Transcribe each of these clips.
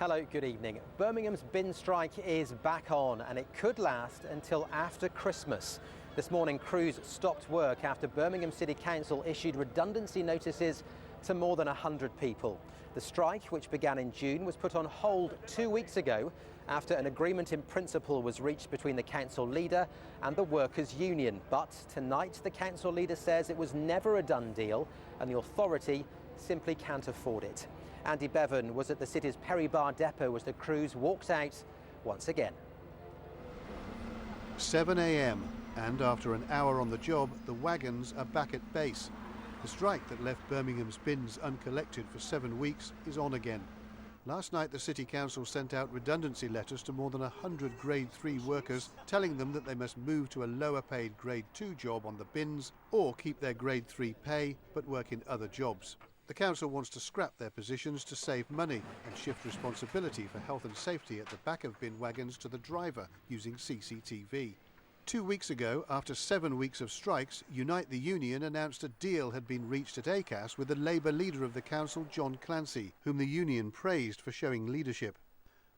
Hello, good evening. Birmingham's bin strike is back on and it could last until after Christmas. This morning, crews stopped work after Birmingham City Council issued redundancy notices to more than 100 people. The strike, which began in June, was put on hold 2 weeks ago after an agreement in principle was reached between the council leader and the workers' union. But tonight, the council leader says it was never a done deal and the authority simply can't afford it. Andy Bevan was at the city's Perry Bar depot as the crews walked out once again. 7 a.m. and after an hour on the job, the wagons are back at base. The strike that left Birmingham's bins uncollected for 7 weeks is on again. Last night, the City Council sent out redundancy letters to more than 100 Grade 3 workers, telling them that they must move to a lower paid Grade 2 job on the bins or keep their Grade 3 pay but work in other jobs. The council wants to scrap their positions to save money and shift responsibility for health and safety at the back of bin wagons to the driver using CCTV. 2 weeks ago, after 7 weeks of strikes, Unite the Union announced a deal had been reached at ACAS with the Labour leader of the council, John Clancy, whom the union praised for showing leadership.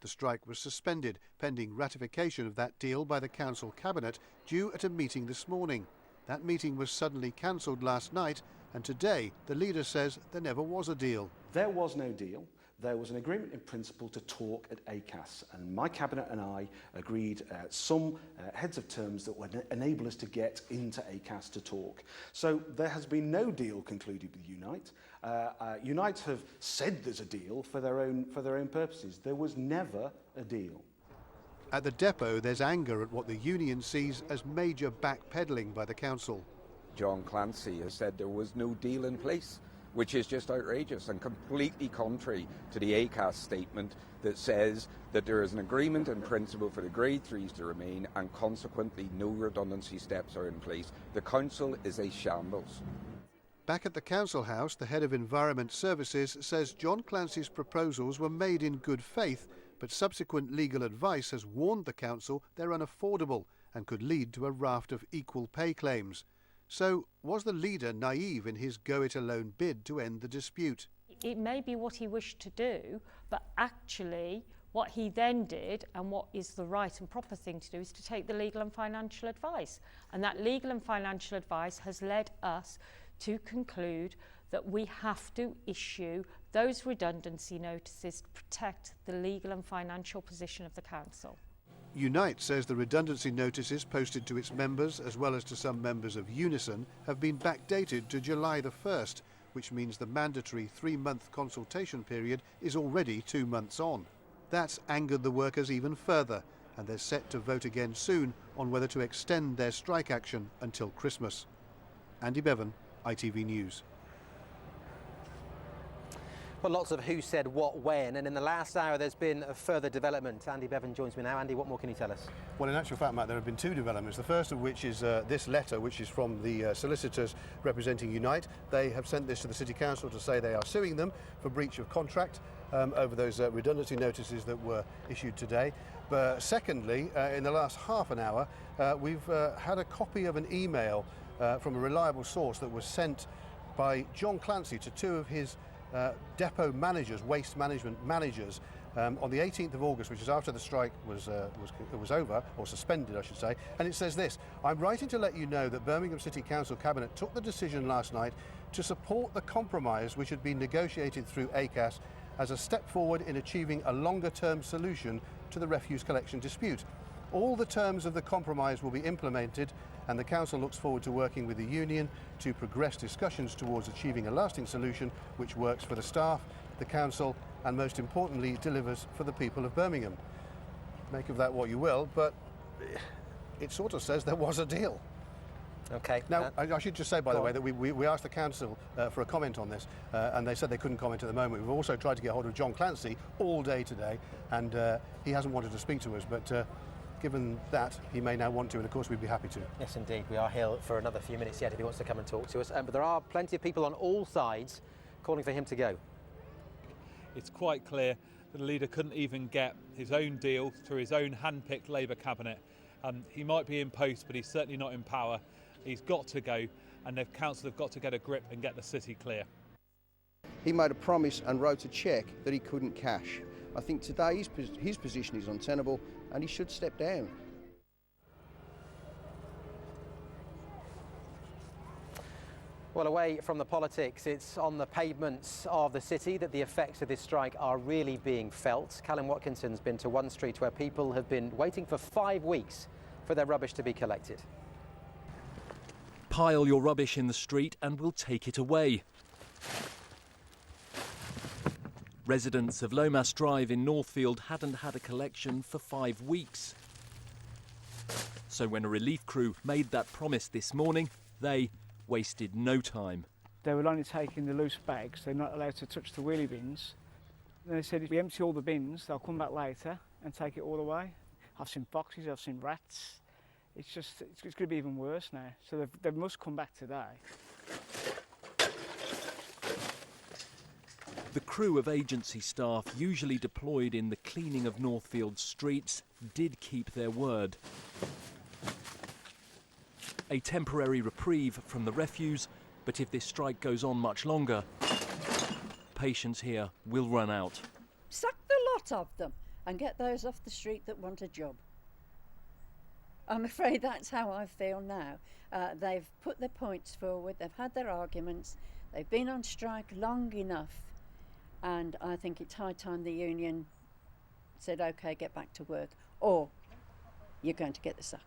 The strike was suspended, pending ratification of that deal by the council cabinet, due at a meeting this morning. That meeting was suddenly cancelled last night, and today the leader says there never was a deal. There was no deal. There was an agreement in principle to talk at ACAS, and my cabinet and I agreed some heads of terms that would enable us to get into ACAS to talk. So there has been no deal concluded with Unite. Unite have said there's a deal for their own purposes. There was never a deal. At the depot, there's anger at what the union sees as major backpedalling by the council. John Clancy has said there was no deal in place, which is just outrageous and completely contrary to the ACAS statement that says that there is an agreement in principle for the Grade 3s to remain and consequently no redundancy steps are in place. The council is a shambles. Back at the council house, the head of Environment Services says John Clancy's proposals were made in good faith, but subsequent legal advice has warned the council they're unaffordable and could lead to a raft of equal pay claims. So, was the leader naive in his go-it-alone bid to end the dispute? It may be what he wished to do, but actually what he then did, and what is the right and proper thing to do, is to take the legal and financial advice. And that legal and financial advice has led us to conclude that we have to issue those redundancy notices to protect the legal and financial position of the council. Unite says the redundancy notices posted to its members, as well as to some members of Unison, have been backdated to July the 1st, which means the mandatory 3-month consultation period is already 2 months on. That's angered the workers even further, and they're set to vote again soon on whether to extend their strike action until Christmas. Andy Bevan, ITV News. Well, lots of who said what when, and in the last hour there's been a further development. Andy Bevan joins me now. Andy, what more can you tell us? Well, in actual fact, Matt, there have been 2 developments. The first of which is this letter, which is from the solicitors representing Unite. They have sent this to the City Council to say they are suing them for breach of contract over those redundancy notices that were issued today. But secondly, in the last half an hour, we've had a copy of an email from a reliable source that was sent by John Clancy to 2 of his depot managers, waste management managers, on the 18th of August, which is after the strike was over, or suspended I should say, and it says this: "I'm writing to let you know that Birmingham City Council Cabinet took the decision last night to support the compromise which had been negotiated through ACAS as a step forward in achieving a longer-term solution to the refuse collection dispute. All the terms of the compromise will be implemented, and the Council looks forward to working with the Union to progress discussions towards achieving a lasting solution which works for the staff, the Council, and most importantly, delivers for the people of Birmingham." Make of that what you will, but it sort of says there was a deal. Okay. Now, I should just say, by the way, that we asked the Council for a comment on this, and they said they couldn't comment at the moment. We've also tried to get hold of John Clancy all day today, and he hasn't wanted to speak to us, but given that, he may now want to, and of course we'd be happy to. Yes, indeed. We are here for another few minutes yet if he wants to come and talk to us. But there are plenty of people on all sides calling for him to go. It's quite clear that the leader couldn't even get his own deal through his own hand-picked Labour cabinet. He might be in post, but he's certainly not in power. He's got to go, and the council have got to get a grip and get the city clear. He made a promise and wrote a cheque that he couldn't cash. I think today his position is untenable and he should step down. Well, away from the politics, it's on the pavements of the city that the effects of this strike are really being felt. Callum Watkinson's been to one street where people have been waiting for 5 weeks for their rubbish to be collected. Pile your rubbish in the street and we'll take it away. Residents of Lomas Drive in Northfield hadn't had a collection for 5 weeks. So when a relief crew made that promise this morning, they wasted no time. They were only taking the loose bags, they're not allowed to touch the wheelie bins. And they said if we empty all the bins, they'll come back later and take it all away. I've seen foxes, I've seen rats. It's going to be even worse now. So they must come back today. The crew of agency staff usually deployed in the cleaning of Northfield streets did keep their word. A temporary reprieve from the refuse, but if this strike goes on much longer, patience here will run out. Sack the lot of them and get those off the street that want a job. I'm afraid that's how I feel now. They've put their points forward, they've had their arguments, they've been on strike long enough, and I think it's high time the union said, OK, get back to work, or you're going to get the sack.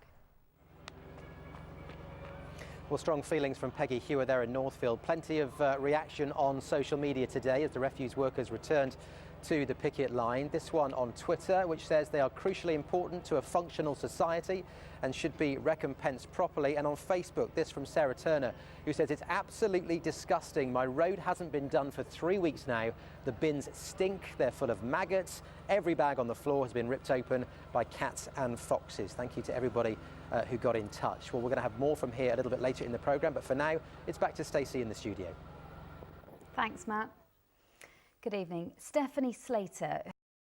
Well, strong feelings from Peggy Hewer there in Northfield. Plenty of reaction on social media today as the refuse workers returned to the picket line. This one on Twitter, which says they are crucially important to a functional society and should be recompensed properly. And on Facebook, this from Sarah Turner, who says it's absolutely disgusting. My road hasn't been done for 3 weeks now. The bins stink, they're full of maggots. Every bag on the floor has been ripped open by cats and foxes. Thank you to everybody who got in touch. Well, we're going to have more from here a little bit later in the programme, but for now, it's back to Stacey in the studio. Thanks, Matt. Good evening. Stephanie Slater,